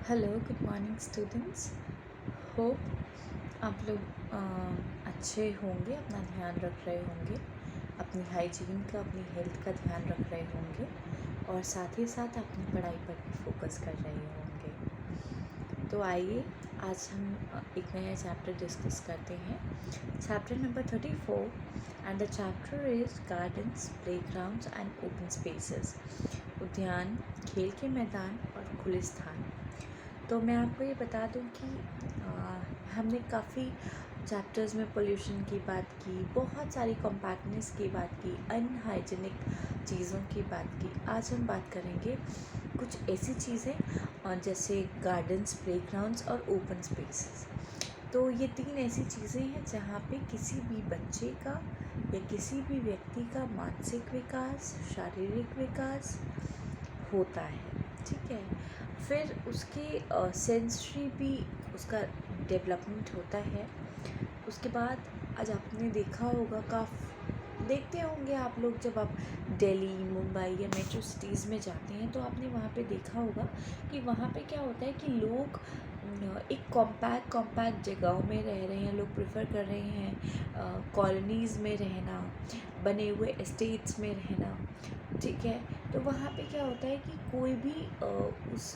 Hello, good morning students. Hope आप लोग अच्छे होंगे, अपना ध्यान रख रहे होंगे, अपनी हाइजीन का, अपनी हेल्थ का ध्यान रख रहे होंगे और साथ ही साथ अपनी पढ़ाई पर भी फोकस कर रहे होंगे। तो आइए आज हम एक नया चैप्टर डिस्कस करते हैं। Chapter number 34 and the chapter is gardens, playgrounds and open spaces. उद्यान, खेल के मैदान और खुले स्थान। तो मैं आपको ये बता दूं कि हमने काफ़ी चैप्टर्स में पोल्यूशन की बात की, बहुत सारी कॉम्पैक्टनेस की बात की, अनहाइजीनिक चीज़ों की बात की। आज हम बात करेंगे कुछ ऐसी चीज़ें जैसे गार्डन्स, प्लेग्राउंड्स और ओपन स्पेसेस। तो ये तीन ऐसी चीज़ें हैं जहाँ पे किसी भी बच्चे का या किसी भी व्यक्ति का मानसिक विकास, शारीरिक विकास होता है। ठीक है, फिर उसके सेंसरी भी उसका डेवलपमेंट होता है। उसके बाद आज आपने देखा होगा, देखते होंगे आप लोग, जब आप दिल्ली, मुंबई या मेट्रो सिटीज़ में जाते हैं तो आपने वहाँ पे देखा होगा कि वहाँ पे क्या होता है कि लोग एक कॉम्पैक्ट जगहों में रह रहे हैं। लोग प्रेफर कर रहे हैं कॉलोनीज़ में रहना, बने हुए एस्टेट्स में रहना। ठीक है, तो वहाँ पे क्या होता है कि कोई भी उस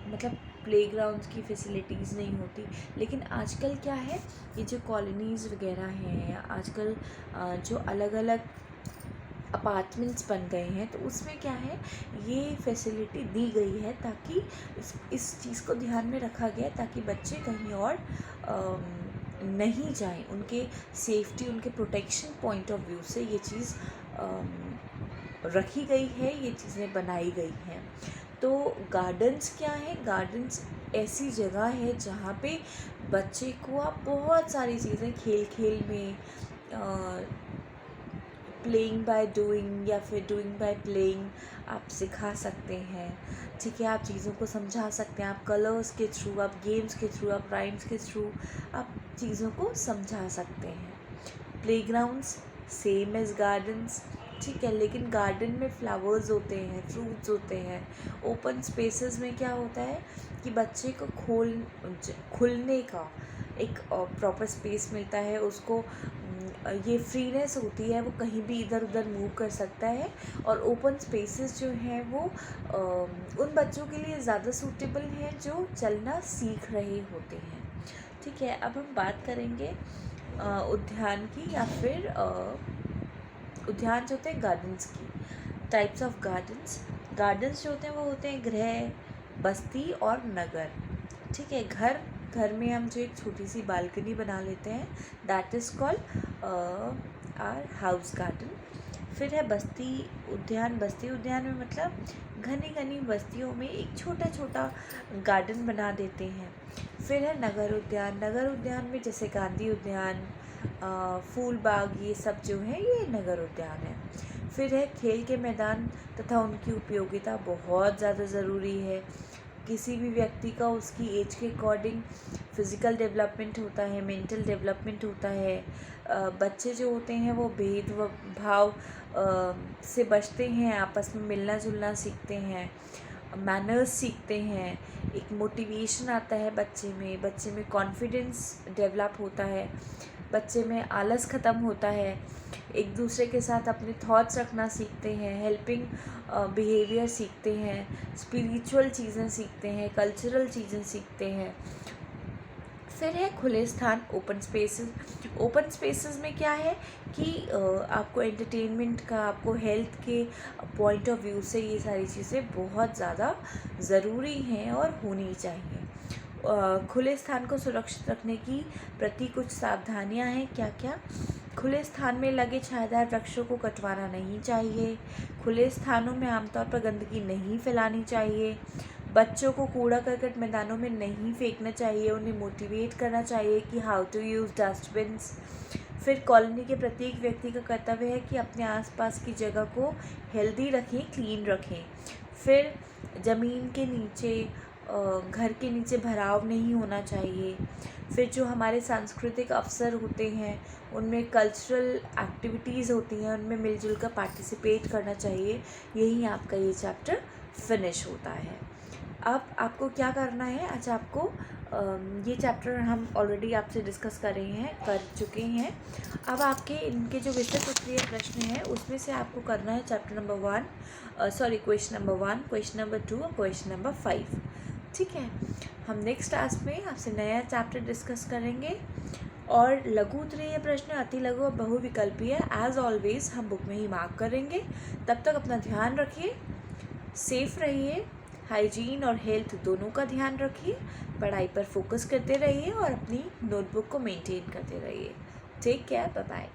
मतलब प्लेग्राउंड्स की फैसिलिटीज़ नहीं होती। लेकिन आजकल क्या है, ये जो कॉलोनीज़ वगैरह हैं, आजकल जो अलग अलग अपार्टमेंट्स बन गए हैं, तो उसमें क्या है, ये फैसिलिटी दी गई है ताकि इस चीज़ को ध्यान में रखा गया ताकि बच्चे कहीं और नहीं जाएं। उनके सेफ्टी, उनके प्रोटेक्शन पॉइंट ऑफ व्यू से ये चीज़ रखी गई है, ये चीज़ें बनाई गई हैं। तो गार्डन्स क्या है? गार्डन्स ऐसी जगह है जहाँ पे बच्चे को आप बहुत सारी चीज़ें खेल में, प्लेइंग बाय डूइंग या फिर डूइंग बाय प्लेइंग आप सिखा सकते हैं। ठीक है, आप चीज़ों को समझा सकते हैं, आप कलर्स के थ्रू, आप गेम्स के थ्रू, आप राइम्स के थ्रू आप चीज़ों को समझा सकते हैं। Playgrounds same as gardens. ठीक है, लेकिन गार्डन में फ्लावर्स होते हैं, फ्रूट्स होते हैं। ओपन स्पेसेस में क्या होता है कि बच्चे को खुलने का एक प्रॉपर स्पेस मिलता है उसको। ये फ्रीनेस होती है, वो कहीं भी इधर उधर मूव कर सकता है। और ओपन स्पेसेस जो हैं वो उन बच्चों के लिए ज़्यादा सूटेबल हैं जो चलना सीख रहे होते हैं। ठीक है, अब हम बात करेंगे उद्यान की, या फिर उद्यान जो होते हैं गार्डन्स की। Types of gardens. गार्डन्स जो होते हैं वो होते हैं गृह, बस्ती और नगर। ठीक है, घर में हम जो एक छोटी सी बालकनी बना लेते हैं, that is called our house garden. फिर है बस्ती उद्यान। बस्ती उद्यान में मतलब घनी घनी बस्तियों में एक छोटा छोटा गार्डन बना देते हैं। फिर है नगर उद्यान। नगर उद्यान में जैसे गांधी उद्यान, फूल बाग, ये सब जो है ये नगर उद्यान है। फिर है खेल के मैदान तथा उनकी उपयोगिता बहुत ज़्यादा ज़रूरी है। किसी भी व्यक्ति का उसकी एज के अकॉर्डिंग फ़िज़िकल डेवलपमेंट होता है, मेंटल डेवलपमेंट होता है। बच्चे जो होते हैं वो भेदभाव से बचते हैं, आपस में मिलना जुलना सीखते हैं, मैनर्स सीखते हैं, एक मोटिवेशन आता है बच्चे में कॉन्फिडेंस डेवलप होता है, बच्चे में आलस ख़त्म होता है, एक दूसरे के साथ अपने थॉट्स रखना सीखते हैं, हेल्पिंग बिहेवियर सीखते हैं, स्पिरिचुअल चीज़ें सीखते हैं, कल्चरल चीज़ें सीखते हैं। फिर है खुले स्थान, ओपन स्पेसेस। ओपन स्पेसेस में क्या है कि आपको एंटरटेनमेंट का, आपको हेल्थ के पॉइंट ऑफ व्यू से ये सारी चीज़ें बहुत ज़्यादा ज़रूरी हैं और होनी चाहिए। खुले स्थान को सुरक्षित रखने की प्रति कुछ सावधानियां हैं। क्या क्या? खुले स्थान में लगे छायादार वृक्षों को कटवाना नहीं चाहिए। खुले स्थानों में आमतौर पर गंदगी नहीं फैलानी चाहिए। बच्चों को कूड़ा करकट मैदानों में नहीं फेंकना चाहिए। उन्हें मोटिवेट करना चाहिए कि हाउ टू यूज़ डस्टबिन्स। फिर कॉलोनी के प्रत्येक व्यक्ति का कर्तव्य है कि अपने आसपास की जगह को हेल्दी रखें, क्लीन रखें। फिर ज़मीन के नीचे, घर के नीचे भराव नहीं होना चाहिए। फिर जो हमारे सांस्कृतिक अवसर होते हैं, उनमें कल्चरल एक्टिविटीज़ होती हैं, उनमें मिलजुल कर पार्टिसिपेट करना चाहिए। यही आपका ये चैप्टर फिनिश होता है। अब आपको क्या करना है, अच्छा आपको ये चैप्टर हम ऑलरेडी आपसे डिस्कस कर चुके हैं। अब आपके इनके जो विस्तृत उत्तरीय प्रश्न हैं उसमें से आपको करना है chapter number 1, question number 1, question number 2 और क्वेश्चन नंबर 5। ठीक है, हम नेक्स्ट क्लास में आपसे नया चैप्टर डिस्कस करेंगे। और लघु उत्तरीय प्रश्न, अति लघु और बहुविकल्पीय एज ऑलवेज हम बुक में ही मार्क करेंगे। तब तक अपना ध्यान रखिए, सेफ रहिए, हाइजीन और हेल्थ दोनों का ध्यान रखिए, पढ़ाई पर फोकस करते रहिए और अपनी नोटबुक को मेंटेन करते रहिए। Take care, bye bye.